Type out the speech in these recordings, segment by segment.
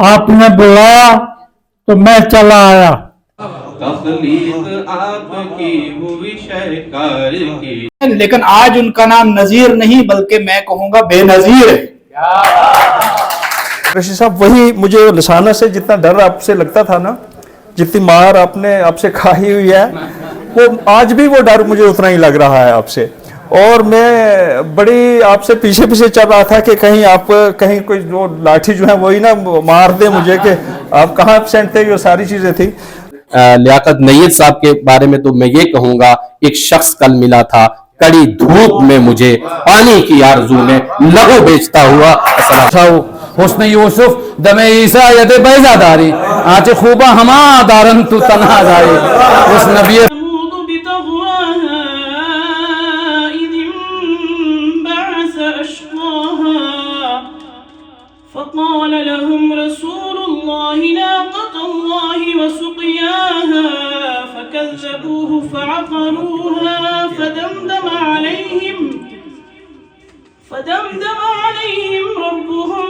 आपने बुलाया तो मैं चला आया। तखलीक आपकी हुई सरकार की। लेकिन आज उनका नाम नजीर नहीं बल्कि मैं कहूंगा बेनजीर है। ऋषि साहब, वही मुझे लसाना से जितना डर आपसे लगता था ना, जितनी मार आपने आपसे खाई हुई है, वो आज भी वो डर मुझे उतना ही लग रहा है आपसे। और मैं बड़ी आपसे पीछे पीछे चल रहा था कि कहीं कोई जो लाठी जो है वही ना मार दे मुझे, कि आप कहाँ एब्सेंट थे, ये सारी चीजें थी। लियाकत नैयत साहब के बारे में तो मैं ये कहूंगा, एक शख्स कल मिला था कड़ी धूप में मुझे पानी की आरज़ू में लहू बेचता हुआ। हुस्न यूसुफ दमे ईसा यद बैजादारी आचे खूबा हमा दारन तू तन्हा जाए। उस नबी فقال لهم رسول الله ناقة الله وسقياها فكذبوه فعقروها فدمدم عليهم ربهم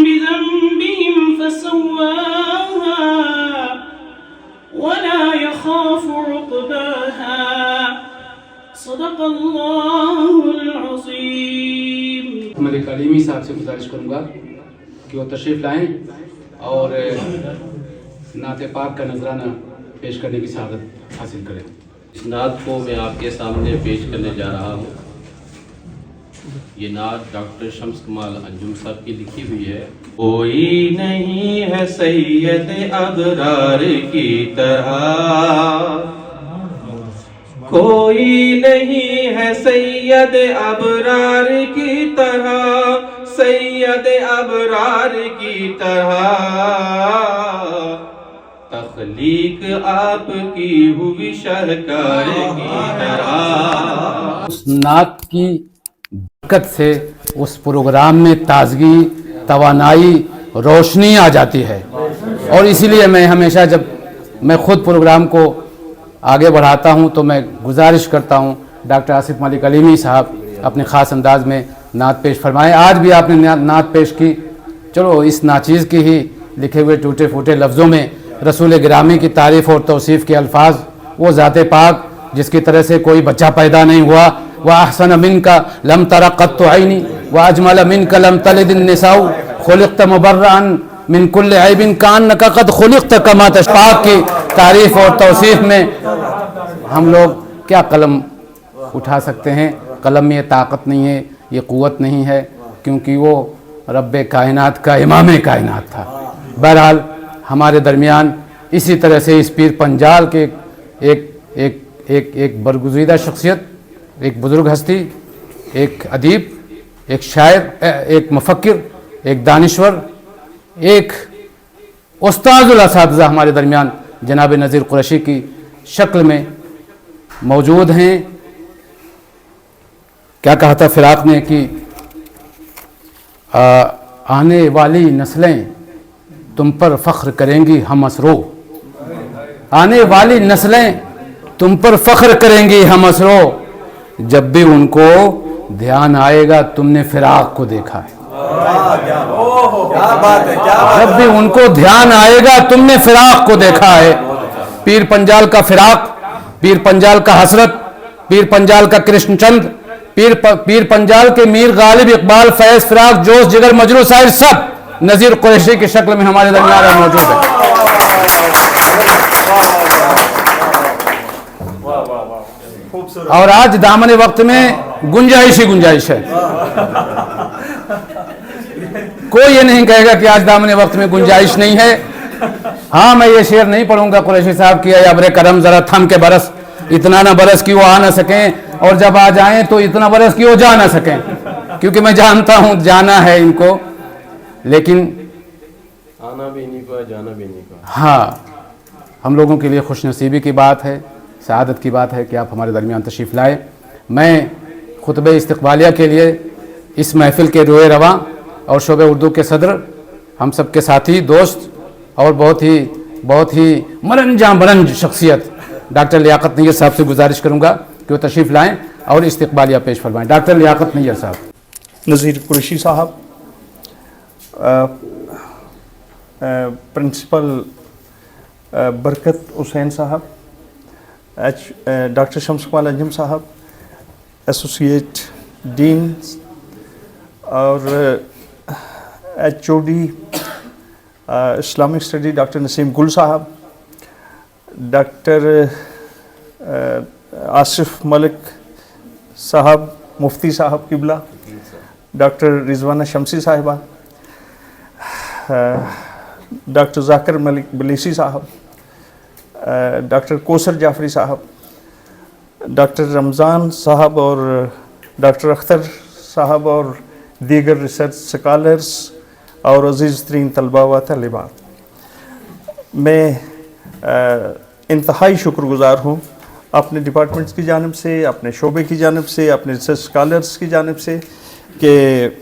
بذنبهم فسواها ولا يخاف عقباها صدق الله العظيم۔ ملک علیمی صاحب سے گزارش کروں گا کہ وہ تشریف لائیں اور نعت پاک کا نذرانہ پیش کرنے کی سعادت حاصل کریں۔ اس نعت کو میں آپ کے سامنے پیش کرنے جا رہا ہوں۔ یہ نعت ڈاکٹر شمس کمال انجم صاحب کی لکھی ہوئی ہے۔ کوئی نہیں ہے سید ابرار کی طرح، کوئی نہیں ہے سید ابرار کی طرح، سید ابرار کی طرح، تخلیق آپ کی ہوئی شہکار کی طرح۔ اس نعت کی برکت سے اس پروگرام میں تازگی، توانائی، روشنی آ جاتی ہے، اور اسی لیے میں ہمیشہ جب میں خود پروگرام کو آگے بڑھاتا ہوں تو میں گزارش کرتا ہوں ڈاکٹر آصف ملک علیمی صاحب اپنے خاص انداز میں نعت پیش فرمائیں۔ آج بھی آپ نے نعت پیش کی، چلو اس ناچیز کی ہی لکھے ہوئے ٹوٹے پھوٹے لفظوں میں رسول گرامی کی تعریف اور توصیف کے الفاظ، وہ ذات پاک جس کی طرح سے کوئی بچہ پیدا نہیں ہوا، وَأَحْسَنَ مِنْكَ لَمْ تَرَ قَطُّ عَيْنِي وَأَجْمَلَ مِنْكَ لَمْ تَلِدِ النِّسَاءُ خُلِقْتَ مُبَرَّأً مِنْ كُلِّ عَيْبٍ كَأَنَّكَ قَدْ خُلِقْتَ كَمَا تَشَاءُ کی تعریف اور توصیف میں ہم لوگ کیا قلم اٹھا سکتے ہیں؟ قلم میں یہ طاقت نہیں ہے، یہ قوت نہیں ہے، کیونکہ وہ رب کائنات کا امام کائنات تھا۔ بہرحال ہمارے درمیان اسی طرح سے اس پیر پنجال کے ایک برگزیدہ شخصیت، ایک بزرگ ہستی، ایک ادیب، ایک شاعر، ایک مفکر، ایک دانشور، ایک استاذ الاساتذہ ہمارے درمیان جناب نذیر قریشی کی شکل میں موجود ہیں۔ کیا کہا تھا فراق نے کہ آنے والی نسلیں تم پر فخر کریں گی ہم اسرو، آنے والی نسلیں تم پر فخر کریں گی ہم اسرو، جب بھی ان کو دھیان آئے گا تم نے فراق کو دیکھا ہے، جب بھی ان کو دھیان آئے گا تم نے فراق کو دیکھا ہے۔ پیر پنجال کا فراق، پیر پنجال کا حسرت، پیر پنجال کا کرشن چند، پیر پنجال کے میر غالب اقبال، فیض، فراق، جوش، جگر، مجروح، سائر سب نذیر قریشی کی شکل میں ہمارے درمیان موجود ہے۔ اور آج دامن وقت میں گنجائش ہی گنجائش ہے، کوئی یہ نہیں کہے گا کہ آج دامن وقت میں گنجائش نہیں ہے۔ ہاں میں یہ شعر نہیں پڑھوں گا قریشی صاحب کی، اے ابر کرم ذرا تھم کے برس، اتنا نہ برس کہ وہ آ نہ سکیں، اور جب آ جائیں تو اتنا برس کہ وہ جا نہ سکیں، کیونکہ میں جانتا ہوں جانا ہے ان کو، لیکن آنا بھی نہیں کو جانا بھی نہیں کو۔ ہاں ہم لوگوں کے لیے خوش نصیبی کی بات ہے، سعادت کی بات ہے کہ آپ ہمارے درمیان تشریف لائے۔ میں خطبہ استقبالیہ کے لیے اس محفل کے روئے رواں اور شعبہ اردو کے صدر، ہم سب کے ساتھی، دوست اور بہت ہی مرنجاں برنج شخصیت ڈاکٹر لیاقت نیر صاحب سے گزارش کروں گا کہ وہ تشریف لائیں اور استقبالیہ پیش فرمائیں۔ ڈاکٹر لیاقت نیر صاحب۔ नज़ीर कुरैशी साहब, प्रिंसिपल बरकत हुसैन साहब, डॉक्टर शम्स कमाल अंजुम साहब, एसोसिएट डीन और HOD Islamic study doctor Naseem गुल साहब, डॉक्टर आसिफ मलिक साहब, मुफ्ती साहब किबला, डॉक्टर रिजवाना शमसी साहिबा, डॉक्टर जाकिर मलिक बलीसी साहब, डॉक्टर कोसर जाफरी साहब, डॉक्टर रमज़ान साहब और डॉक्टर अख्तर साहब और दीगर रिसर्च स्कॉलर्स और अज़ीज़ तरीन तलबा व तलिबात, मैं इंतहाई शुक्रगुज़ार हूँ अपने डिपार्टमेंट्स की जानिब से, अपने शोबे की जानिब से, अपने रिसर्च स्कॉलर्स की जानिब से कि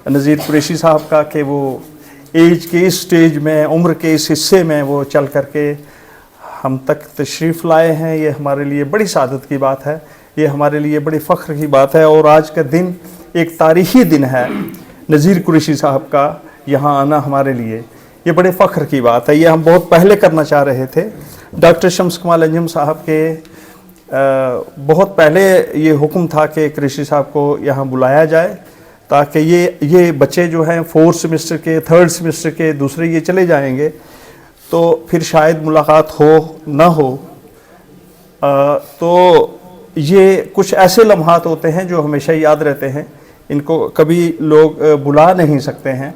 नज़ीर कुरैशी साहब का कि वो एज के इस स्टेज में, उम्र के इस हिस्से में वो चल करके हम तक तशरीफ़ लाए हैं। ये हमारे लिए बड़ी सादत की बात है, ये हमारे लिए बड़ी फ़ख्र की बात है। और आज का दिन एक तारीख़ी दिन है, नज़ीर कुरैशी साहब का यहाँ आना हमारे लिए ये बड़े फ़ख्र की बात है। ये हम बहुत पहले करना चाह रहे थे। डॉक्टर शम्स कमाल अंजुम साहब के बहुत पहले ये हुक्म था कि कुरैशी साहब को यहाँ बुलाया जाए, ताकि ये बच्चे जो हैं 4th सेमेस्टर के, 3rd सेमेस्टर के, दूसरे ये चले जाएंगे तो फिर शायद मुलाकात हो ना हो। तो ये कुछ ऐसे लम्हात होते हैं जो हमेशा याद रहते हैं, इनको कभी लोग बुला नहीं सकते हैं।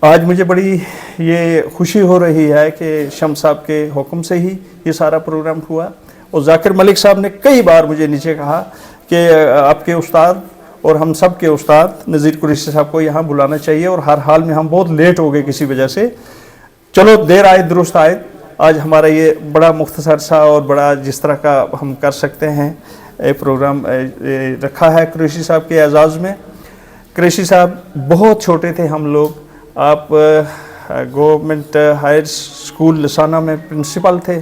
आज मुझे बड़ी ये खुशी हो रही है कि शम्स साहब के हुक्म से ही ये सारा प्रोग्राम हुआ। और जाकिर मलिक साहब ने कई बार मुझे नीचे कहा कि आपके उस्ताद और हम सब के उस्ताद नज़ीर कुरैशी साहब को यहाँ बुलाना चाहिए, और हर हाल में हम बहुत लेट हो गए किसी वजह से। चलो देर आए दुरुस्त आए, आज हमारा ये बड़ा मुख्तसर सा और बड़ा जिस तरह का हम कर सकते हैं प्रोग्राम रखा है कुरैशी साहब के एजाज़ में। कुरैशी साहब बहुत छोटे थे हम लोग, आप गवर्नमेंट हायर स्कूल लसाना में प्रिंसिपल थे,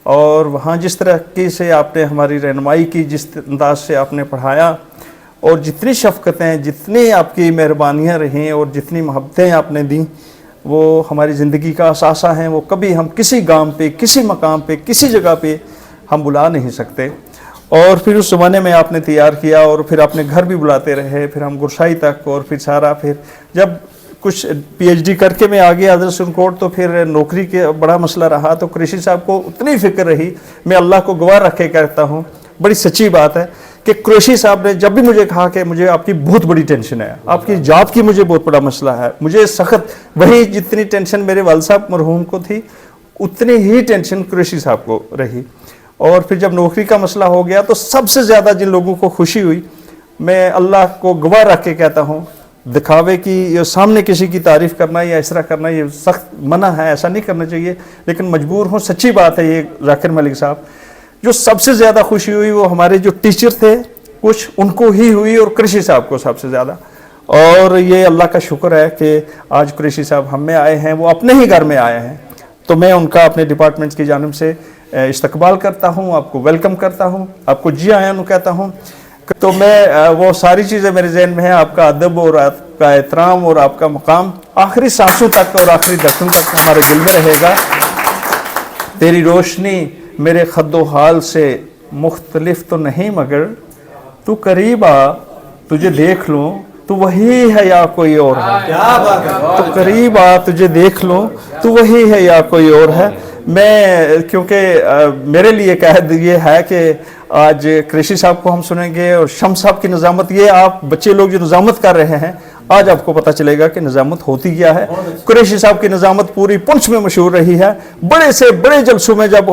और वहाँ जिस तरह से आपने हमारी रहनुमाई की, जिस अंदाज से आपने पढ़ाया, और जितनी शफ़क़तें, जितनी आपकी मेहरबानियाँ रहीं और जितनी मोहब्बतें आपने दी, वो हमारी ज़िंदगी का असासा हैं। वो कभी हम किसी गांव पे, किसी मकाम पे, किसी जगह पे हम बुला नहीं सकते। और फिर उस ज़माने में आपने तैयार किया, और फिर आपने घर भी बुलाते रहे, फिर हम गुरसाई तक, और फिर सारा, फिर जब कुछ PhD करके मैं आ गया अदरसुनकोट, तो फिर नौकरी के बड़ा मसला रहा। तो कुरैशी साहब को उतनी फ़िक्र रही, मैं अल्लाह को गवाह रखे कहता हूँ, बड़ी सच्ची बात है कि कुरैशी साहब ने जब भी मुझे कहा कि मुझे आपकी बहुत बड़ी टेंशन है, आपकी जात की मुझे बहुत बड़ा मसला है, मुझे सख्त, वही जितनी टेंशन मेरे वालिद साहब मरहूम को थी, उतनी ही टेंशन कुरैशी साहब को रही। और फिर जब नौकरी का मसला हो गया, तो सबसे ज़्यादा जिन लोगों को खुशी हुई, मैं अल्लाह को गवाह रख के कहता हूँ, दिखावे की या सामने किसी की तारीफ़ करना या इस तरह करना ये सख्त मना है, ऐसा नहीं करना चाहिए, लेकिन मजबूर हूँ। सच्ची बात है ये जाकिर मलिक साहब, जो सबसे ज़्यादा खुशी हुई वो हमारे जो टीचर थे कुछ उनको ही हुई, और कुरैशी साहब को सबसे ज़्यादा। और ये अल्लाह का शुक्र है कि आज कुरैशी साहब हम में आए हैं, वो अपने ही घर में आए हैं। तो मैं उनका अपने डिपार्टमेंट्स की जानिब से इस्तकबाल करता हूँ, आपको वेलकम करता हूँ, आपको जी आयान कहता हूँ। तो मैं वो सारी चीज़ें मेरे जहन में हैं, आपका अदब और आपका एहतराम और आपका मकाम आखिरी सांसों तक और आखिरी दस्तों तक हमारे दिल में रहेगा। तेरी रोशनी मेरे खद्दो हाल से मुख्तलिफ तो नहीं, मगर तू करीब आ, तुझे देख लूँ, तू वही है या कोई और है। तो करीब आ, तुझे देख लूँ, तू वही है या कोई और है। मैं क्योंकि मेरे लिए कैद ये है कि आज कुरैशी साहब को हम सुनेंगे, और शम्स साहब की निज़ामत, ये आप बच्चे लोग जो निज़ामत कर रहे हैं, आज आपको पता चलेगा कि निज़ामत होती क्या है। कुरैशी साहब की निज़ामत पूरी पुंछ में मशहूर रही है। बड़े से बड़े जलसों में जब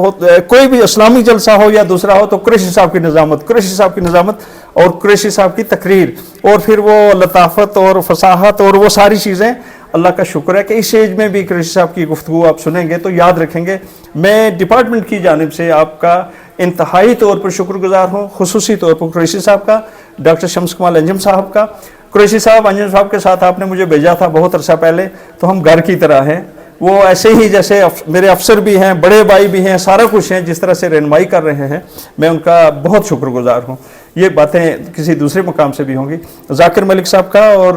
कोई भी इस्लामी जलसा हो या दूसरा हो, तो कुरैशी साहब की निज़ामत, कुरैशी साहब की निज़ामत और कुरैशी साहब की तकरीर, और फिर वो लताफत और फसाहत और वो सारी चीज़ें। अल्लाह का शुक्र है कि इस एज में भी कुरैशी साहब की गुफ्तगू आप सुनेंगे तो याद रखेंगे। मैं डिपार्टमेंट की जानिब से आपका इंतहाई तौर पर शुक्रगुजार हूँ, खुसूसी तौर पर कुरैशी साहब का, डॉक्टर शम्स कमाल अंजुम साहब का। कुरैशी साहब, अंजुम साहब के साथ आपने मुझे भेजा था बहुत अरसा पहले, तो हम घर की तरह हैं। वो ऐसे ही जैसे मेरे अफसर भी हैं, बड़े भाई भी हैं, सारा कुछ हैं, जिस तरह से रहनुमाई कर रहे हैं, मैं उनका बहुत शुक्रगुजार हूँ। ये बातें किसी दूसरे मुकाम से भी होंगी। जाकिर मलिक साहब का और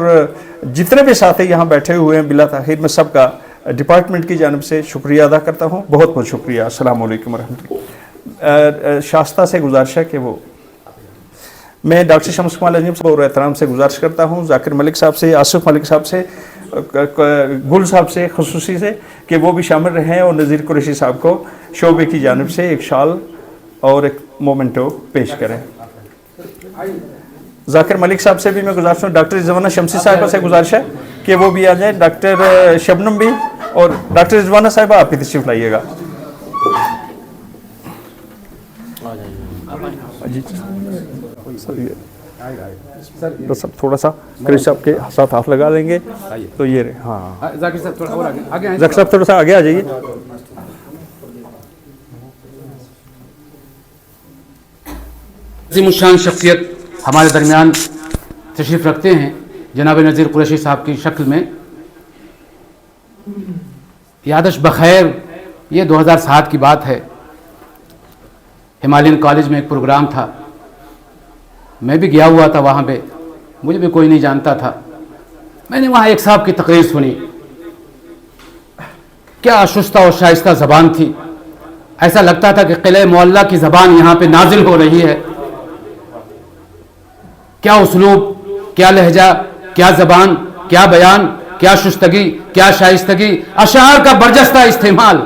जितने भी साथी यहाँ बैठे हुए हैं बिला ताखीर, मैं सबका डिपार्टमेंट की जानिब से शुक्रिया अदा करता हूँ। बहुत बहुत शुक्रिया। अस्सलाम वालेकुम रहमतुल्लाह। शास्ता से गुजारिश है कि वो, मैं डॉक्टर शम्स कमाल अंजुम साहब और एहतराम से गुजारिश करता हूँ, जाकिर मलिक साहब से, आसिफ मलिक साहब से, गुल साहब से खसूसी से, कि वो भी शामिल रहें और नज़ीर कुरैशी साहब को शोबे की जानिब से एक शाल और एक मोमेंटो पेश करें। जाकिर मलिक साहब से भी मैं गुजारिश हूँ, डॉक्टर रिजवाना शमसी साहिबा से गुजारिश है कि वो भी आ जाए, डॉक्टर शबनम भी, और डॉक्टर रिजवाना साहिबा आप ही तशरीफ लाइएगा। तो सब थोड़ा सा क्रिश साहब के साथ हाथ लगा लेंगे तो ये रहे। हाँ जाकिर साहब थोड़ा और आगे जाकिर साहब थोड़ा सा आगे आ जाइए। अज़ीमुश्शान शख्सियत हमारे दरमियान तशरीफ़ रखते हैं जनाब नज़ीर कुरैशी साहब की शक्ल में। यादश बखैर, ये 2007 की बात है, हिमालयन कॉलेज में एक प्रोग्राम था, मैं भी गया हुआ था वहाँ पे, मुझे भी कोई नहीं जानता था। मैंने वहाँ एक साहब की तकरीर सुनी, क्या आशुस्ता और शाइस्ता ज़बान थी, ऐसा लगता था कि किले मोहल्ला की ज़बान यहाँ पे नाजिल हो रही है। क्या उसलूब, क्या लहजा, क्या ज़बान, क्या बयान, क्या शुस्तगी, क्या शाइस्तगी, अशार का बरजस्ता इस्तेमाल,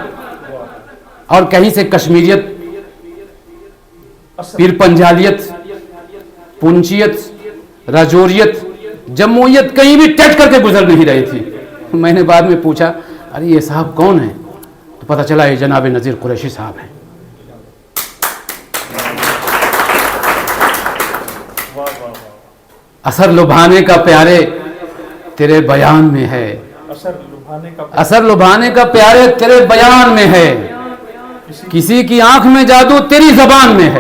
और कहीं से कश्मीरियत, पीर पंजालियत, पुंचियत, राजौरियत, जम्मूयत कहीं भी टच करके गुजर नहीं रही थी। मैंने बाद में पूछा, अरे ये साहब कौन है? तो पता चला ये जनाब नज़ीर कुरैशी साहब हैं। असर लुभाने का प्यारे तेरे बयान में है, असर लुभाने का प्यारे तेरे बयान में है, किसी की आंख में जादू तेरी जबान में है,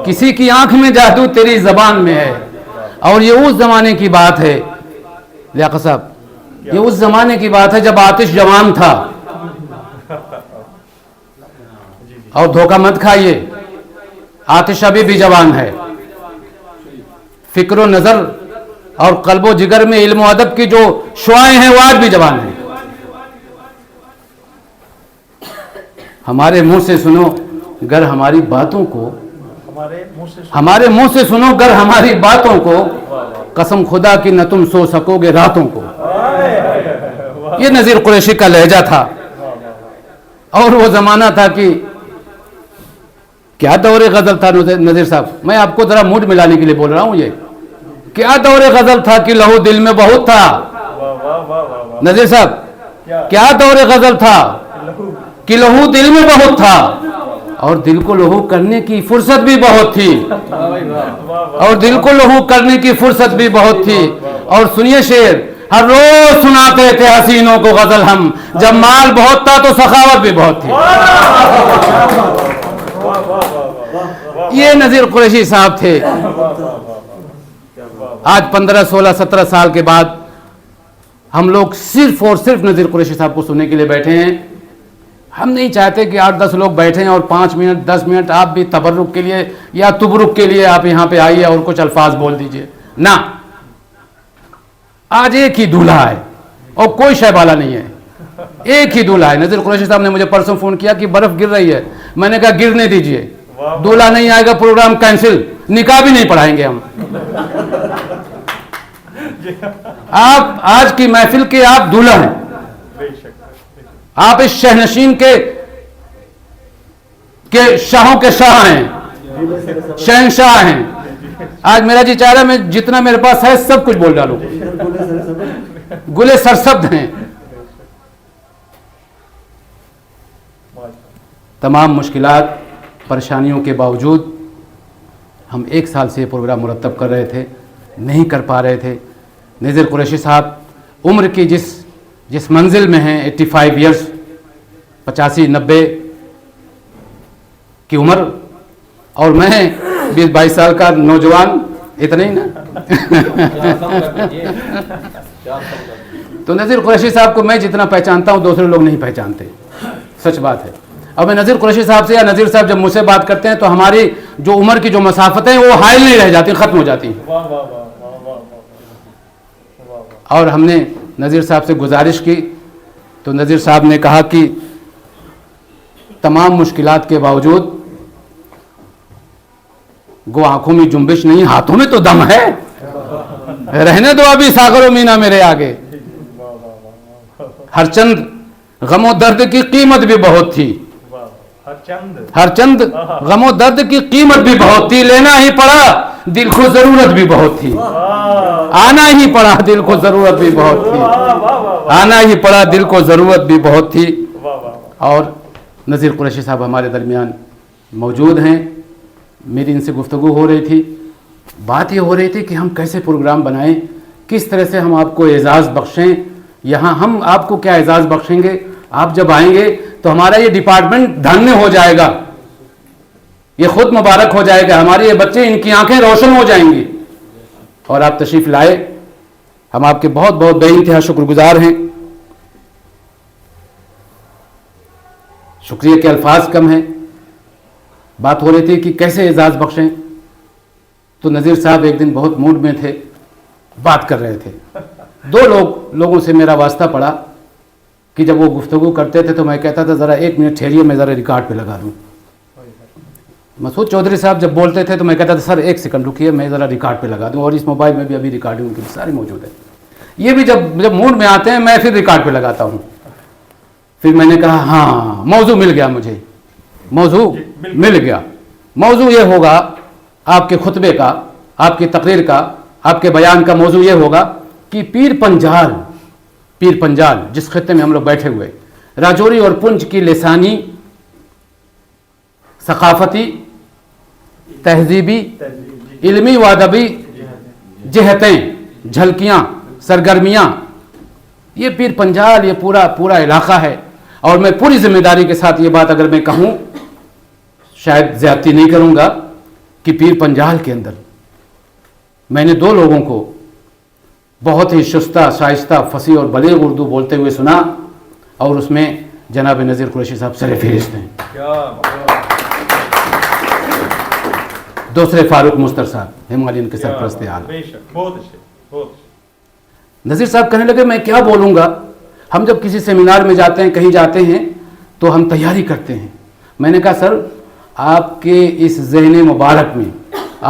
किसी की आंख में जादू तेरी जबान में है। और ये उस जमाने की बात है लियाकत साहब, ये उस जमाने की बात है जब आतिश जवान था। और धोखा मत खाइए, आतिश अभी भी जवान है। फिक्र नजर और कल्बो जिगर में इल्म अदब की जो शुआएं हैं वो आज भी जवान हैं। हमारे मुंह से सुनो गर हमारी बातों को, हमारे मुंह से सुनो गर हमारी बातों को, कसम खुदा की न तुम सो सकोगे रातों को। ये नज़ीर कुरैशी का लहजा था। और वो जमाना था कि क्या दौरे गजल था नज़ीर साहब, मैं आपको जरा मूड मिलाने के लिए बोल रहा हूं। ये क्या दौरे गजल था कि लहू दिल में बहुत था। नज़ीर साहब, क्या दौरे गजल था कि लहू दिल में बहुत था, और दिल को लहू करने की फुर्सत भी बहुत थी, और दिल को लहू करने की फुर्सत भी बहुत थी। और सुनिए शेर, हर रोज सुनाते थे हसीनों को गजल हम, जब माल बहुत था तो सखावत भी बहुत थी। ये नज़ीर कुरैशी साहब थे। आज 15, 16, 17 साल के बाद हम लोग सिर्फ और सिर्फ नज़ीर कुरैशी साहब को सुनने के लिए बैठे हैं। हम नहीं चाहते कि 8-10 लोग बैठे हैं और 5 मिनट 10 मिनट आप भी तबर्रुक के लिए या तुबरुक के लिए आप यहाँ पे आइए और कुछ अल्फाज बोल दीजिए ना। आज एक ही दूल्हा है और कोई शहबाला नहीं है, एक ही दूल्हा है। नज़ीर कुरैशी साहब ने मुझे परसों फोन किया कि बर्फ गिर रही है, मैंने कहा गिरने दीजिए, दूल्हा नहीं आएगा प्रोग्राम कैंसिल, निकाह भी नहीं पढ़ाएंगे हम। आप आज की महफिल के आप दूल्हा हैं, आप इस शहनशीन के शाहों के शाह हैं, शहनशाह हैं। आज मेरा जी चाह रहा है मैं जितना मेरे पास है सब कुछ बोल डालूं। गुले सरसब्द हैं। तमाम मुश्किलात परेशानियों के बावजूद हम 1 साल से ये प्रोग्राम मुरतब कर रहे थे, नहीं कर पा रहे थे। नज़ीर कुरैशी साहब उम्र की जिस मंजिल में हैं, 85 ईयर्स, 85-90 की उम्र, और मैं 20-22 साल का नौजवान, इतना ही ना। तो नज़ीर कुरैशी साहब को मैं जितना पहचानता हूँ दूसरे लोग नहीं पहचानते, सच बात है। اور میں نذیر قریشی صاحب سے یا نذیر صاحب جب مجھ سے بات کرتے ہیں تو ہماری جو عمر کی جو مسافتیں وہ حائل نہیں رہ جاتی، ختم ہو جاتی ہیں. اور ہم نے نذیر صاحب سے گزارش کی تو نذیر صاحب نے کہا کہ تمام مشکلات کے باوجود گو آنکھوں میں جنبش نہیں، ہاتھوں میں تو دم ہے، رہنے دو ابھی ساغر و مینا میرے آگے. ہر چند غم و درد کی قیمت بھی بہت تھی، ہر چند غم و درد کی قیمت بھی بہت تھی، لینا ہی پڑا دل کو ضرورت بھی بہت تھی، آنا ہی پڑا دل کو ضرورت بھی بہت تھی، آنا ہی پڑا دل کو ضرورت بھی بہت تھی. اور نذیر قریشی صاحب ہمارے درمیان موجود ہیں. میری ان سے گفتگو ہو رہی تھی، بات یہ ہو رہی تھی کہ ہم کیسے پروگرام بنائیں، کس طرح سے ہم آپ کو اعزاز بخشیں. یہاں ہم آپ کو کیا اعزاز بخشیں گے، آپ جب آئیں گے تو ہمارا یہ ڈپارٹمنٹ دھنیہ ہو جائے گا، یہ خود مبارک ہو جائے گا، ہمارے یہ بچے ان کی آنکھیں روشن ہو جائیں گی. اور آپ تشریف لائے، ہم آپ کے بہت بہت بے انتہا شکر گزار ہیں. شکریہ کے الفاظ کم ہیں. بات ہو رہی تھی کہ کیسے اعزاز بخشیں، تو نذیر صاحب ایک دن بہت موڈ میں تھے، بات کر رہے تھے. دو لوگوں سے میرا واسطہ پڑا کہ جب وہ گفتگو کرتے تھے تو میں کہتا تھا ذرا 1 منٹ ٹھہریے، میں ذرا ریکارڈ پہ لگا دوں. مسعود چودھری صاحب جب بولتے تھے تو میں کہتا تھا سر 1 سیکنڈ رکیے، میں ذرا ریکارڈ پہ لگا دوں. اور اس موبائل میں بھی ابھی ریکارڈنگ کی ساری موجود ہے. یہ بھی جب موڈ میں آتے ہیں میں پھر ریکارڈ پہ لگاتا ہوں. پھر میں نے کہا ہاں موضوع مل گیا، مجھے موضوع مل گیا. موضوع یہ ہوگا آپ کے خطبے کا، آپ کی تقریر کا، آپ کے بیان کا موضوع یہ ہوگا کہ پیر پنجال جس خطے میں ہم لوگ بیٹھے ہوئے، راجوری اور پنچ کی لسانی، ثقافتی، تہذیبی، علمی و ادبی جہتیں، جھلکیاں، سرگرمیاں، یہ پیر پنجال، یہ پورا علاقہ ہے. اور میں پوری ذمہ داری کے ساتھ یہ بات اگر میں کہوں، شاید زیادتی نہیں کروں گا، کہ پیر پنجال کے اندر میں نے 2 لوگوں کو بہت ہی شستہ، شائستہ، فصیح اور بلیغ اردو بولتے ہوئے سنا، اور اس میں جناب نذیر قریشی صاحب سر فہرست ہیں. دوسرے فاروق مستر صاحب ہمالین کے سرپرست اعلیٰ. نذیر صاحب کہنے لگے میں کیا بولوں گا. ہم جب کسی سیمینار میں جاتے ہیں، کہیں جاتے ہیں تو ہم تیاری کرتے ہیں. میں نے کہا سر آپ کے اس ذہن مبارک میں،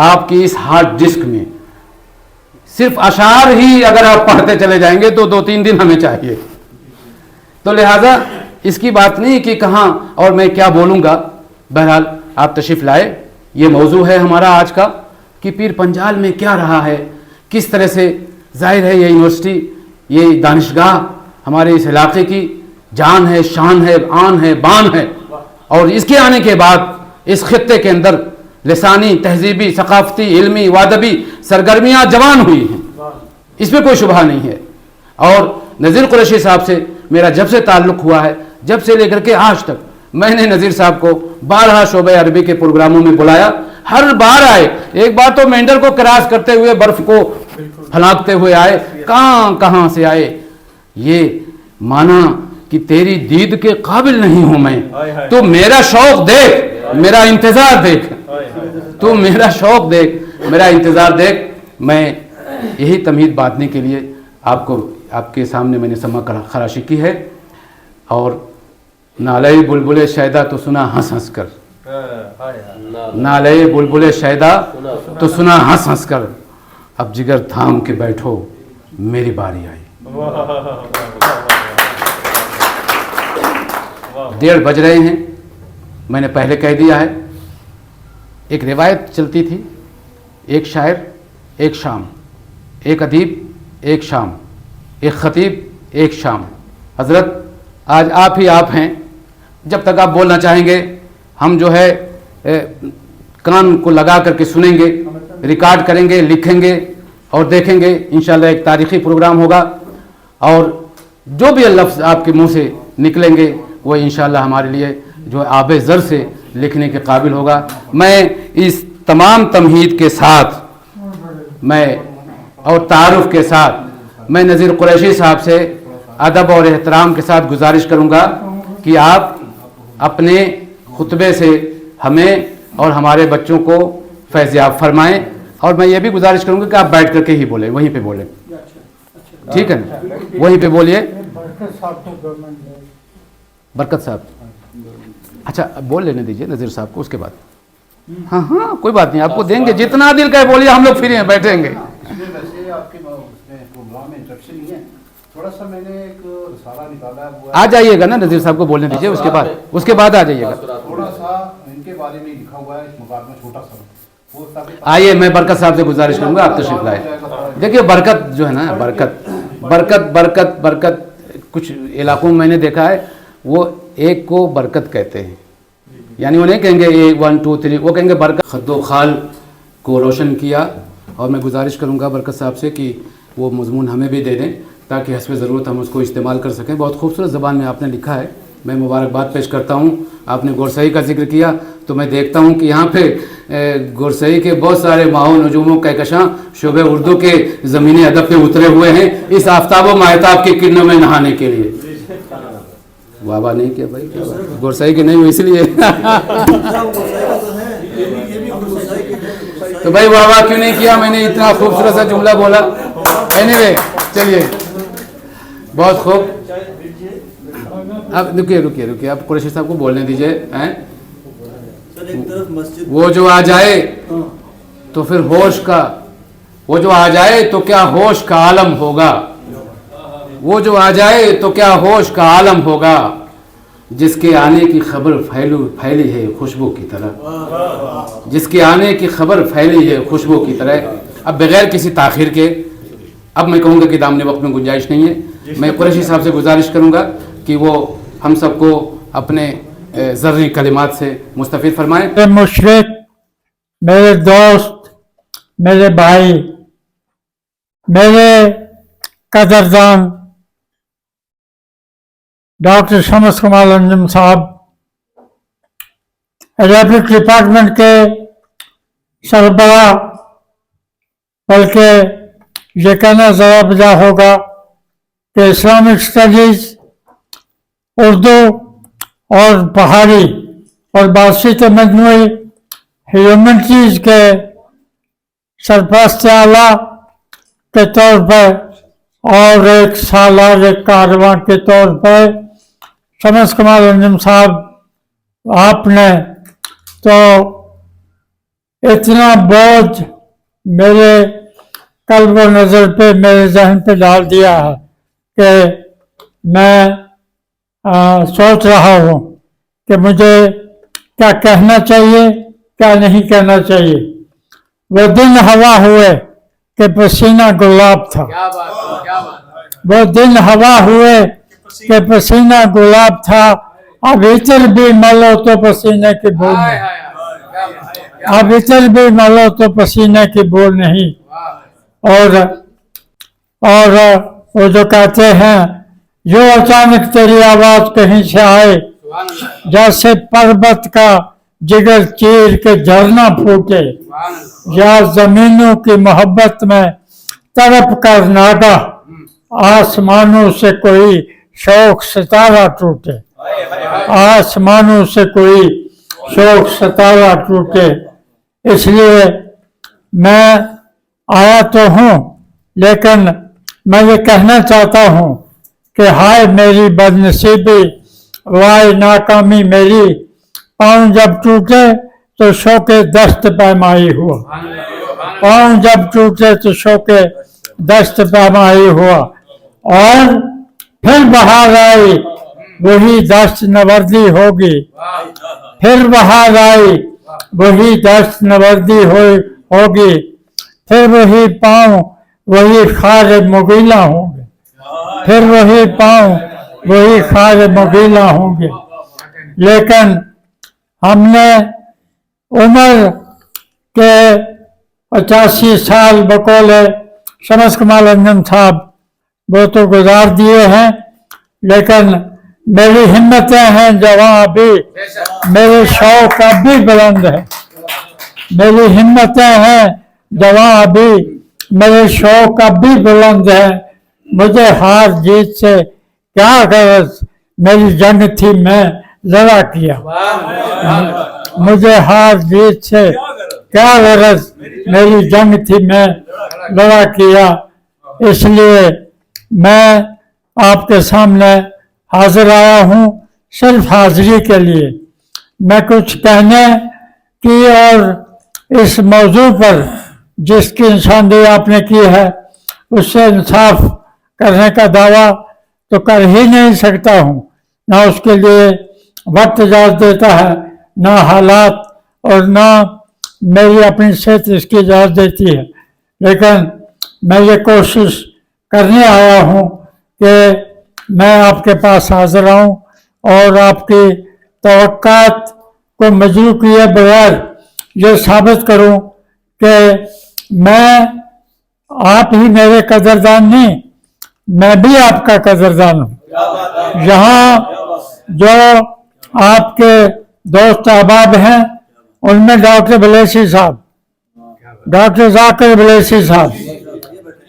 آپ کی اس ہارڈ ڈسک میں صرف اشعار ہی اگر آپ پڑھتے چلے جائیں گے تو 2-3 دن ہمیں چاہیے. تو لہٰذا اس کی بات نہیں کہ کہاں اور میں کیا بولوں گا. بہرحال آپ تشریف لائے. یہ موضوع ہے ہمارا آج کا کہ پیر پنجال میں کیا رہا ہے، کس طرح سے. ظاہر ہے یہ یونیورسٹی، یہ دانشگاہ ہمارے اس علاقے کی جان ہے، شان ہے، آن ہے، بان ہے. اور اس کے آنے کے بعد اس خطے کے اندر لسانی، تہذیبی، ثقافتی، علمی و ادبی سرگرمیاں جوان ہوئی ہیں، اس میں کوئی شبہ نہیں ہے. اور نذیر قریشی صاحب سے میرا جب سے تعلق ہوا ہے، جب سے لے کر کے آج تک، میں نے نذیر صاحب کو 12 شعبہ عربی کے پروگراموں میں بلایا. ہر بار آئے. ایک بار تو مینڈر کو کراس کرتے ہوئے، برف کو پھلانگتے ہوئے آئے. کہاں سے آئے. یہ مانا کہ تیری دید کے قابل نہیں ہوں میں، تو میرا شوق دیکھ، میرا انتظار دیکھ، تو میرا شوق دیکھ، میرا انتظار دیکھ. میں یہی تمہید باندھنے کے لیے آپ کے سامنے میں نے سما خراشی کی ہے. اور نالے بلبل شیدا تو سنا ہنس ہنس کر، نالے بلبل شیدا تو سنا ہنس ہنس کر، اب جگر تھام کے بیٹھو میری باری آئی. 1:30 بج رہے ہیں. میں نے پہلے کہہ دیا ہے. ایک روایت چلتی تھی، ایک شاعر ایک شام، ایک ادیب ایک شام، ایک خطیب ایک شام. حضرت آج آپ ہی آپ ہیں. جب تک آپ بولنا چاہیں گے ہم جو ہے کان کو لگا کر کے سنیں گے، ریکارڈ کریں گے، لکھیں گے اور دیکھیں گے. انشاءاللہ ایک تاریخی پروگرام ہوگا اور جو بھی لفظ آپ کے منہ سے نکلیں گے وہ انشاءاللہ ہمارے لیے جو آب زر سے لکھنے کے قابل ہوگا. میں اس تمام تمہید کے ساتھ میں اور تعارف کے ساتھ میں نذیر قریشی صاحب سے ادب اور احترام کے ساتھ گزارش کروں گا کہ آپ اپنے खुतबे से हमें और हमारे बच्चों को फैज़याब फरमाएं। और मैं ये भी गुजारिश करूंगा कि आप बैठ करके ही बोलें, वहीं पे बोलें, ठीक है ना, वहीं पे बोलिए। बरकत साहब, अच्छा बोल लेने दीजिए नज़ीर साहब को, उसके बाद हाँ हाँ कोई बात नहीं, आपको देंगे जितना दिल का बोलिए, हम लोग फ्री हैं, बैठेंगे। वैसे आपके प्रोग्राम में इंट्रोडक्शन नहीं है, थोड़ा सा मैंने एक रिसाला निकाला है, वो आ जाइएगा ना नज़ीर साहब को बोलने दीजिए, उसके बाद आ जाइएगा। थोड़ा सा इनके बारे में लिखा हुआ है इस मुकाबले में, छोटा सा वो ताकि आइए, मैं बरकत साहब से गुजारिश करूंगा आप तशरीफ लाए। देखिए बरकत जो है ना, बरकत बरकत बरकत बरकत, कुछ इलाकों में मैंने देखा है वो एक को बरकत कहते हैं, यानी वो नहीं कहेंगे 1 2 3, वो कहेंगे बरकत। खद्दो खाल को रोशन किया, और मैं गुजारिश करूंगा बरकत साहब से कि वो मजमून हमें भी दे दें ताकि हस्ब ज़रूरत हम उसको इस्तेमाल कर सकें। बहुत खूबसूरत ज़बान में आपने लिखा है, मैं मुबारकबाद पेश करता हूँ। आपने गोरसई का जिक्र किया तो मैं देखता हूँ कि यहाँ पे गोरसई के बहुत सारे माहो नजूमों कहकशां शोबे उर्दू के ज़मीनी अदब पे उतरे हुए हैं इस आफ्ताब व माहताब की किरणों में नहाने के लिए। वाह वाह नहीं किया भाई, गोरसई के नहीं हुई इसलिए तो भाई वाह वाह क्यों नहीं किया, मैंने इतना खूबसूरत सा जुमला बोला। एनीवे चलिए, बहुत खूब। अब रुकिए रुकिए रुकिए, आप कुरैशी साहब को बोलने दीजिए। हैं वो जो आ जाए तो फिर होश का, वो जो आ जाए तो क्या होश का आलम होगा, वो जो आ जाए तो क्या होश का आलम होगा, जिसके आने की खबर फैली है खुशबू की तरह, जिसके आने की खबर फैली है खुशबू की तरह। अब बगैर किसी ताखिर के, अब मैं कहूँगा कि दामने वक्त में गुंजाइश नहीं है, मैं कुरैशी साहब से गुजारिश करूँगा कि वो हम सबको अपने ज़र्री कलिमात से मुस्तफ़ीद फरमाएं। मेरे मुशरिक, मेरे दोस्त, मेरे भाई, मेरे कदरदान डॉक्टर शम्स कमाल अंजुम साहब, अरेबिक डिपार्टमेंट के सरबरा, बल्कि ये कहना ज़रा बजा होगा कि इस्लामिक स्टडीज़, उर्दू और पहाड़ी और बासित मजमूई ह्यूमनिटीज़ के सरपरस्त आला के तौर पर और एक सालार एक कारवां के तौर पर शम्स कमाल अंजुम साहब, आपने तो इतना बोझ मेरे कल्ब व नज़र पे, मेरे जहन पे डाल दिया है कि मैं सोच रहा हूँ कि मुझे क्या कहना चाहिए, क्या नहीं कहना चाहिए। वो दिन हवा हुए कि पसीना गुलाब था, वो दिन हवा हुए कि पसीना गुलाब था, अब इतर भी मलो तो पसीने की बूंद नहीं, अब इतर भी मलो तो पसीने की बूंद नहीं। और वो जो कहते हैं, जो अचानक तेरी आवाज कहीं से आए, जैसे पर्वत का जिगर चीर के झरना फूटे, या जमीनों की मोहब्बत में तड़प कर नागा आसमानों से कोई शौक सितारा टूटे, आसमानों से कोई शौक सितारा टूटे। इसलिए मैं आया तो हूँ, लेकिन मैं ये कहना चाहता हूँ कि हाय मेरी बदनसीबी, वाय नाकामी मेरी, पाँव जब टूटे तो शौके दस्त पैमाई हुआ, पाँव जब टूटे तो शौके दस्त पैमाई हुआ। और फिर बहार आई वही दस्त नवर्दी होगी, फिर बहार आई वही दस्त नवर्दी होगी, फिर वही पाँव वही खार मुगीला होंगे, फिर वही पाँव वही खार मुगीला होंगे। लेकिन हमने उम्र के 85 साल बकौले शम्स कमाल अंजुम साहब वो तो गुजार दिए हैं, लेकिन मेरी हिम्मतें हैं जवां अभी, मेरे शौक अब भी बुलंद है, मेरी हिम्मतें हैं जवां अभी, मेरे शौक अब भी बुलंद है। मुझे हार जीत से क्या गरज, मेरी जंग थी मैं लड़ा किया। मुझे हार जीत से क्या गरज, मेरी जंग थी, मैं लड़ा किया। इसलिए मैं आपके सामने हाजिर आया हूँ सिर्फ हाजिरी के लिए। मैं कुछ कहने की और इस मौजू पर जिसकी निशानदेही आपने की है उससे इंसाफ करने का दावा तो कर ही नहीं सकता हूँ, ना उसके लिए वक्त इजाज़त देता है, ना हालात और ना मेरी अपनी सेहत इसकी इजाज़त देती है। लेकिन मैं ये कोशिश करने आया हूँ कि मैं आपके पास हाजिर आऊँ और आपकी तवक्कात को मजरू किए बगैर ये साबित करूँ कि मैं आप ही मेरे कदरदान नहीं, मैं भी आपका कदरदान हूँ। यहाँ जो आपके दोस्त अहबाब हैं उनमें डॉक्टर बलेसी साहब, डॉक्टर जाकिर बलेसी साहब,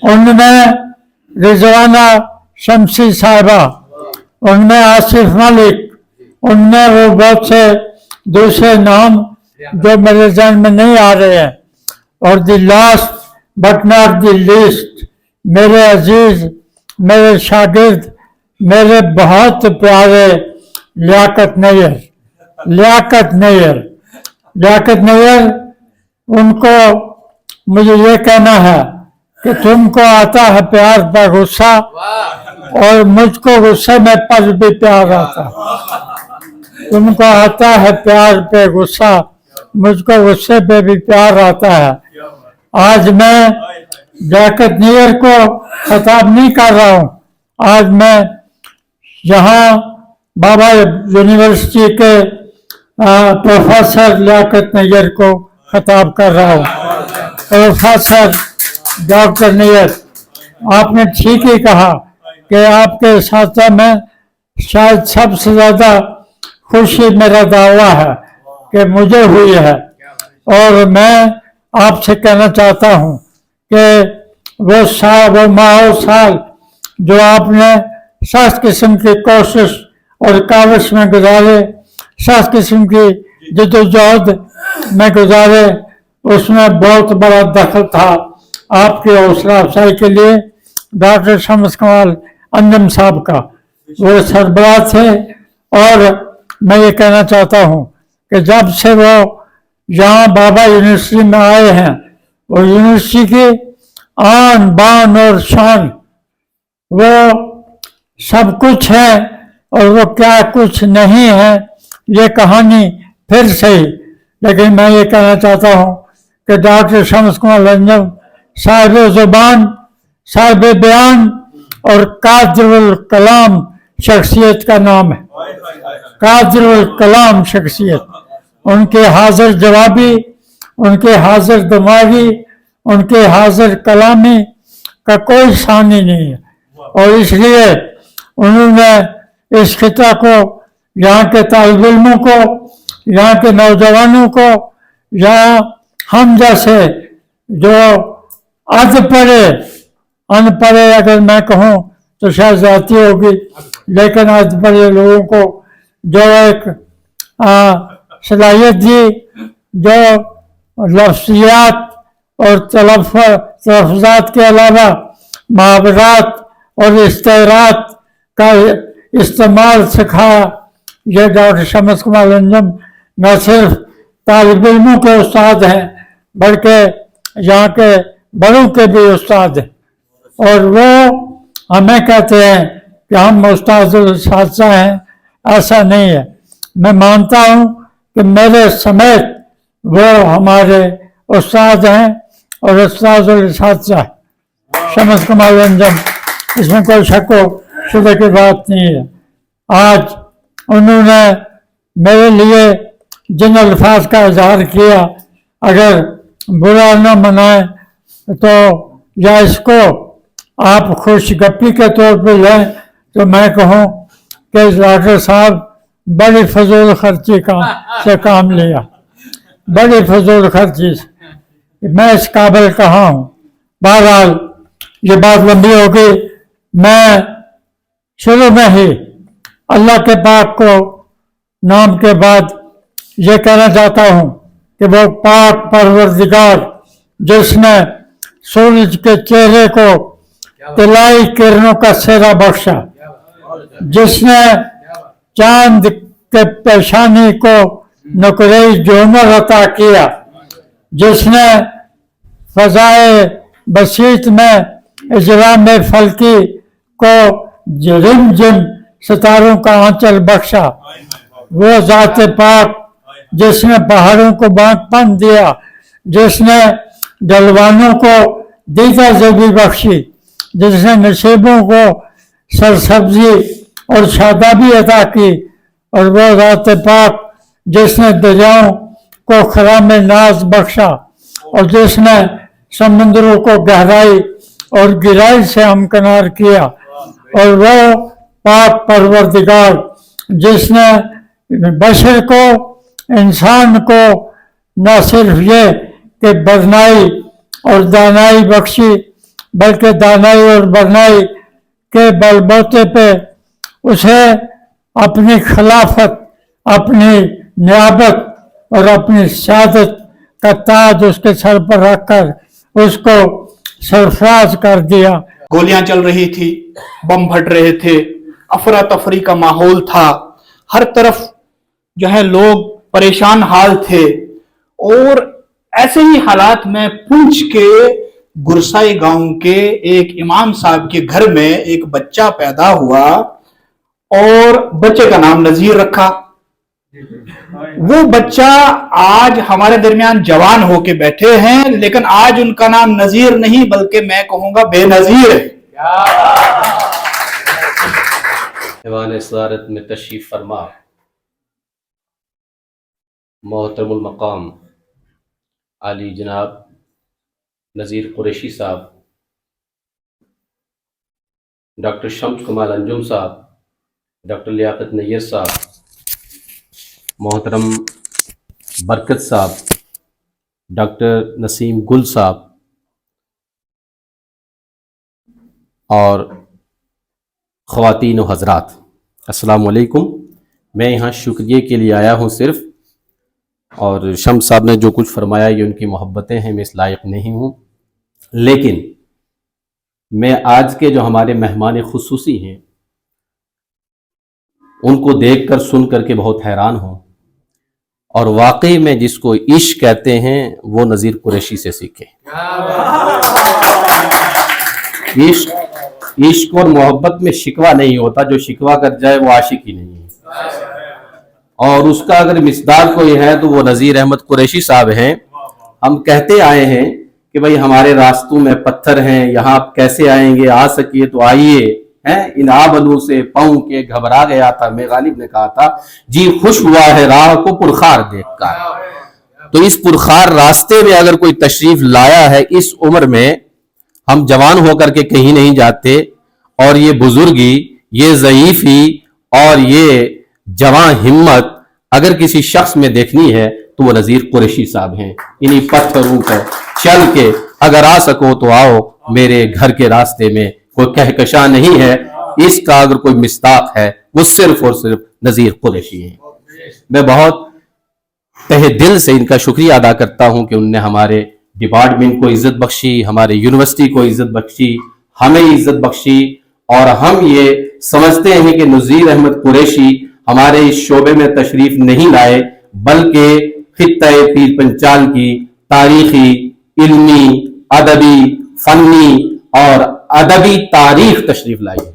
उनमें रिजवाना शमसी साहिबा, उनमें आसिफ मलिक, उनमें वो बहुत से दूसरे नाम जो मेरे जहन में नहीं आ रहे हैं। और the last but not the least, मेरे अजीज, मेरे शागिर्द, मेरे बहुत प्यारे लियाकत नैयर, लियाकत नैयर, लियाकत नैयर, उनको मुझे ये कहना है कि तुमको आता है प्यार पर गुस्सा और मुझको गुस्से में पर भी प्यार आता है। तुमको आता है प्यार पे गुस्सा, मुझको गुस्से पे भी प्यार आता है। आज मैं लियाकत नैयर को खिताब नहीं कर रहा हूँ, आज मैं यहाँ बाबा यूनिवर्सिटी के प्रोफेसर लियाकत नैयर को खिताब कर रहा हूँ। प्रोफेसर डॉक्टर नैयर, आपने ठीक ही कहा कि आपके साथ में शायद सबसे ज़्यादा खुशी मेरा दावा है कि मुझे हुई है। और मैं आपसे कहना चाहता हूँ कि वो माह साल जो आपने सख्त किस्म की कोशिश और काविश में गुजारे, सख्त किस्म की जद्दोजहद में गुजारे, उसमें बहुत बड़ा दखल था आपकी हौसला अफजाई के लिए डॉक्टर शम्स कमाल अंजुम साहब का। वो सरबराह थे। और मैं ये कहना चाहता हूँ कि जब से वो यहाँ बाबा यूनिवर्सिटी में आए हैं, वो यूनिवर्सिटी की आन बान और शान, वो सब कुछ है और वो क्या कुछ नहीं है ये कहानी फिर सही। लेकिन मैं ये कहना चाहता हूँ कि डॉक्टर शम्स कमाल अंजुम साहिब ज़ुबान, साहिब बयान और कादिरुल कलाम शख्सियत का नाम है। कादिरुल कलाम शख्सियत, उनके हाजिर जवाबी, उनके हाजिर दिमागी, उनके हाजिर कलामी का कोई सानी नहीं है। और इसलिए उन्होंने इस खिता को, यहाँ के तालिब इल्मों को, यहाँ के नौजवानों को, यहाँ हम जैसे जो अनपढ़े अगर मैं कहूँ तो शायद जाती होगी, लेकिन अनपढ़े लोगों को जो एक सलाहियत दी, जो लफ्ज़ियात और तलफ़्ज़ात के अलावा मुहावरात और इस्तेरात का इस्तेमाल सिखाया, ये डॉक्टर शम्स कमाल अंजुम न सिर्फ तालिब इल्मों के उस्ताद हैं बल्कि यहाँ के बड़ों के भी उस्ताद हैं। और वो हमें कहते हैं कि हम उस्तादुल साथिया हैं, ऐसा नहीं है। मैं मानता हूँ कि मेरे समेत वो हमारे उस्ताद हैं और उस्तादुल साथिया शम्स कमाल अंजुम, इसमें कोई शक शुबे की बात नहीं है। आज उन्होंने मेरे लिए जिन अल्फाज का इजहार किया, अगर बुरा न मनाए तो या इसको आप खुशगप्पी के तौर पर लें तो मैं कहूँ कि डॉक्टर साहब बड़ी फजूल खर्ची से काम लिया, बड़ी फजूल खर्ची से। मैं इस काबिल कहाँ हूँ। बहरहाल ये बात लंबी हो गई। मैं शुरू में ही अल्लाह के पाक को नाम के बाद ये कहना चाहता हूँ कि वो पाक परवरदिगार जिसने सूरज के चेहरे को तिलाई किरणों का सेहरा बख्शा, जिसने चांद के पेशानी को नुकरई जोमर अता किया, जिसने फजाए बसीत में इजरा में फलकी को रिम जिम सितारों का आंचल बख्शा, वो ज़ात पाक जिसने पहाड़ों को बांधपन दिया, जिसने जलवानों को दीदा ज़बी बख्शी, जिसने नसीबों को सरसब्जी और शादाबी अता की, और वो ज़ात पाक जिसने दरियाओं को खराम नाज बख्शा, और जिसने समुद्रों को गहराई और गिराई से हमकनार किया, और वो पाक परवरदिगार जिसने बशर को, इंसान को न सिर्फ ये कि बरनाई और दानाई बख्शी, बल्कि दानाई और बरनाई के बलबूते पे उसे अपनी खिलाफत, अपनी नियाबत और अपनी सियादत का ताज उसके सर पर रखकर उसको सरफराज कर दिया। गोलियां चल रही थी, बम फट रहे थे, अफरा तफरी का माहौल था, हर तरफ जो है लोग परेशान हाल थे। और ऐसे ही हालात में पुंछ के गुरसाई गांव के एक इमाम साहब के घर में एक बच्चा पैदा हुआ और बच्चे का नाम नजीर रखा। वो बच्चा आज हमारे दरमियान जवान होके बैठे हैं, लेकिन आज उनका नाम नजीर नहीं बल्कि मैं कहूंगा बेनजीर है। ऐवान सदारत में तशरीफ फरमा मोहतरमुल मकाम आली जनाब नज़ीर कुरैशी साहब, डॉक्टर शम्स कमाल अंजुम साहब, डॉक्टर लियाकत नैयर साहब, मोहतरम बरकत साहब, डॉक्टर नसीम गुल साहब और ख़वातीन व हज़रात, अस्सलाम वालेकुम। मैं यहाँ शुक्रिया के लिए आया हूँ सिर्फ़, और शम्स साहब ने जो कुछ फरमाया ये उनकी मोहब्बतें हैं, मैं इस लायक नहीं हूँ। लेकिन मैं आज के जो हमारे मेहमान खुसूसी हैं उनको देख कर सुन कर के बहुत हैरान हूँ, और वाकई में जिसको इश्क कहते हैं वो नज़ीर कुरैशी से सीखे। इश्क और मोहब्बत में शिकवा नहीं होता, जो शिकवा कर जाए वो आशिक ही नहीं है। और उसका अगर मिसदार कोई है तो वो नज़ीर अहमद कुरैशी साहब हैं। हम कहते आए हैं कि भाई हमारे रास्तों में पत्थर हैं, यहाँ आप कैसे आएंगे, आ सकिए तो आइए, हैं इन आबलू से पाँव के घबरा गया था। मैं गालिब ने कहा था जी खुश हुआ है राह को पुरखार देखकर। तो इस पुरखार रास्ते में अगर कोई तशरीफ लाया है, इस उम्र में हम जवान होकर के कहीं नहीं जाते, और ये बुजुर्गी, ये ज़ईफ़ी और ये जवां हिम्मत अगर किसी शख्स में देखनी है तो वो नज़ीर कुरैशी साहब हैं। इन्हीं पत्थरों पर चल के अगर आ सको तो आओ, मेरे घर के रास्ते में कोई कहकशा नहीं है। इसका अगर कोई मिस्ताक है वो सिर्फ और सिर्फ नज़ीर कुरैशी है। मैं बहुत तहे दिल से इनका शुक्रिया अदा करता हूं कि उनने हमारे डिपार्टमेंट को इज्जत बख्शी, हमारे यूनिवर्सिटी को इज्जत बख्शी, हमें इज्जत बख्शी। और हम ये समझते हैं कि नज़ीर अहमद कुरैशी हमारे इस शोबे में तशरीफ नहीं लाए, बल्कि खित्ते पीर पंचाल की तारीखी, इल्मी, अदबी, फन्नी और अदबी तारीख तशरीफ लाई है,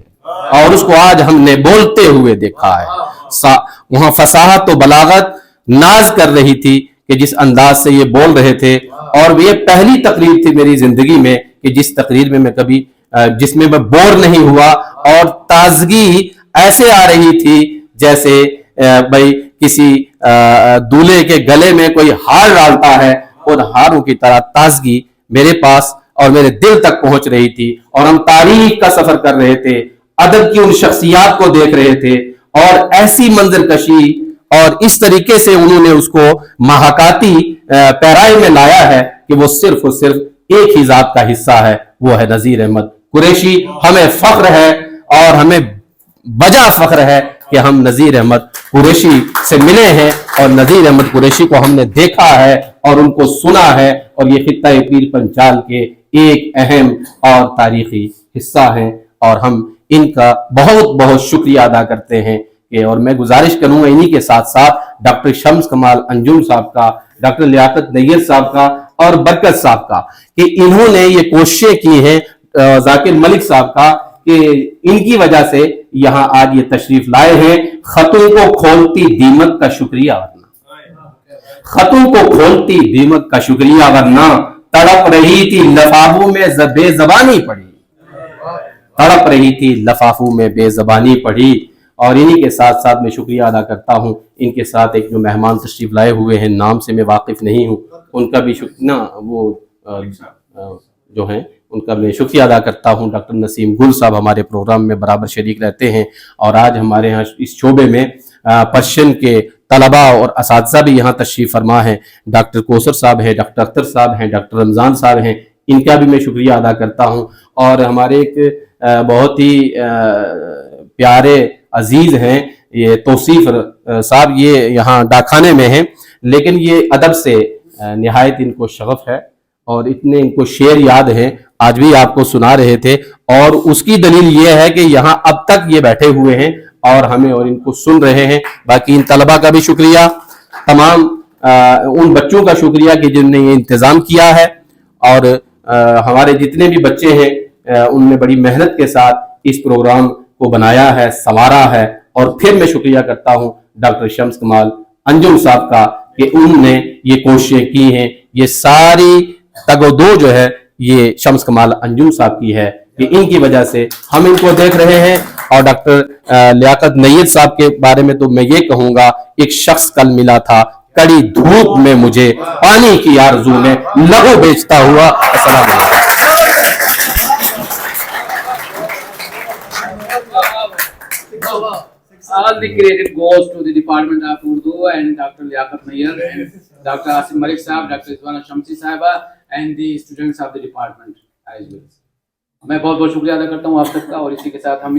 और उसको आज हमने बोलते हुए देखा है। वहां फसाहत तो बलागत नाज कर रही थी कि जिस अंदाज से ये बोल रहे थे। और ये पहली तकरीर थी मेरी जिंदगी में कि जिस तकरीर में मैं कभी जिसमें मैं बोर नहीं हुआ, और ताजगी ऐसे आ रही थी जैसे भाई किसी दूल्हे के गले में कोई हार डालता है, और हारों की तरह ताजगी मेरे पास और मेरे दिल तक पहुंच रही थी। और हम तारीख का सफर कर रहे थे, अदब की उन शख्सियात को देख रहे थे, और ऐसी मंजर कशी और इस तरीके से उन्होंने उसको महाकाती पैराए में लाया है कि वो सिर्फ और सिर्फ एक ही जात का हिस्सा है, वो है नज़ीर अहमद कुरैशी। हमें फख्र है और हमें बजा फख्र है کہ ہم نذیر احمد قریشی سے ملے ہیں اور نذیر احمد قریشی کو ہم نے دیکھا ہے اور ان کو سنا ہے، اور یہ خطہ پیر پنچال کے ایک اہم اور تاریخی حصہ ہیں، اور ہم ان کا بہت بہت شکریہ ادا کرتے ہیں کہ، اور میں گزارش کروں گا انہی کے ساتھ ساتھ ڈاکٹر شمس کمال انجم صاحب کا، ڈاکٹر لیاقت نیر صاحب کا اور برکت صاحب کا، کہ انہوں نے یہ کوششیں کی ہیں، ذاکر ملک صاحب کا، کہ ان کی وجہ سے یہاں آج یہ تشریف لائے ہیں۔ خطوں کو کھولتی دیمک کا شکریہ ورنہ، خطوں کو کھولتی دیمک کا شکریہ ورنہ، تڑپ رہی تھی لفافوں میں بے زبانی پڑی، تڑپ رہی تھی لفافوں میں بے زبانی پڑی۔ اور انہی کے ساتھ ساتھ میں شکریہ ادا کرتا ہوں ان کے ساتھ ایک جو مہمان تشریف لائے ہوئے ہیں، نام سے میں واقف نہیں ہوں، ان کا بھی شکریہ، وہ جو ہیں ان کا میں شکریہ ادا کرتا ہوں۔ ڈاکٹر نسیم گل صاحب ہمارے پروگرام میں برابر شریک رہتے ہیں، اور آج ہمارے ہاں اس شعبے میں پرشین کے طلباء اور اساتذہ بھی یہاں تشریف فرما ہیں، ڈاکٹر کوثر صاحب ہیں، ڈاکٹر اختر صاحب ہیں، ڈاکٹر رمضان صاحب ہیں، ان کا بھی میں شکریہ ادا کرتا ہوں۔ اور ہمارے ایک بہت ہی پیارے عزیز ہیں یہ توصیف صاحب، یہ یہاں ڈاکخانے میں ہیں، لیکن یہ ادب سے نہایت ان کو شغف ہے، اور اتنے ان کو شعر یاد ہیں، آج بھی آپ کو سنا رہے تھے، اور اس کی دلیل یہ ہے کہ یہاں اب تک یہ بیٹھے ہوئے ہیں اور ہمیں اور ان کو سن رہے ہیں۔ باقی ان طلباء کا بھی شکریہ، تمام ان بچوں کا شکریہ کہ جن نے یہ انتظام کیا ہے، اور ہمارے جتنے بھی بچے ہیں ان نے بڑی محنت کے ساتھ اس پروگرام کو بنایا ہے، سنوارا ہے۔ اور پھر میں شکریہ کرتا ہوں ڈاکٹر شمس کمال انجم صاحب کا کہ انہوں نے یہ کوششیں کی ہیں، یہ ساری تگ و دو جو ہے یہ شمس کمال انجم صاحب کی ہے، کہ ان کی وجہ سے ہم ان کو دیکھ رہے ہیں۔ اور ڈاکٹر لیاقت نیر صاحب کے بارے میں تو میں یہ کہوں گا، ایک شخص کل ملا تھا کڑی دھوپ میں مجھے، پانی کی آرزو میں لہو بیچتا ہوا۔ السلام علیکم۔ All the credit goes to the Department of Urdu and Dr. Liaquat Nair and Dr. Asim Malik Sahab, Dr. Izwana Shamsi Sahaba and the students of the department as well. میں بہت بہت شکریہ ادا کرتا ہوں آپ سب کا، اور اسی کے ساتھ ہم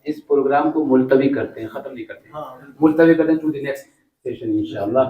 اس پروگرام کو ملتوی کرتے ہیں، ختم نہیں کرتے ہیں، ملتوی کرتے ہیں ٹو دی نیکسٹ سیشن انشاءاللہ۔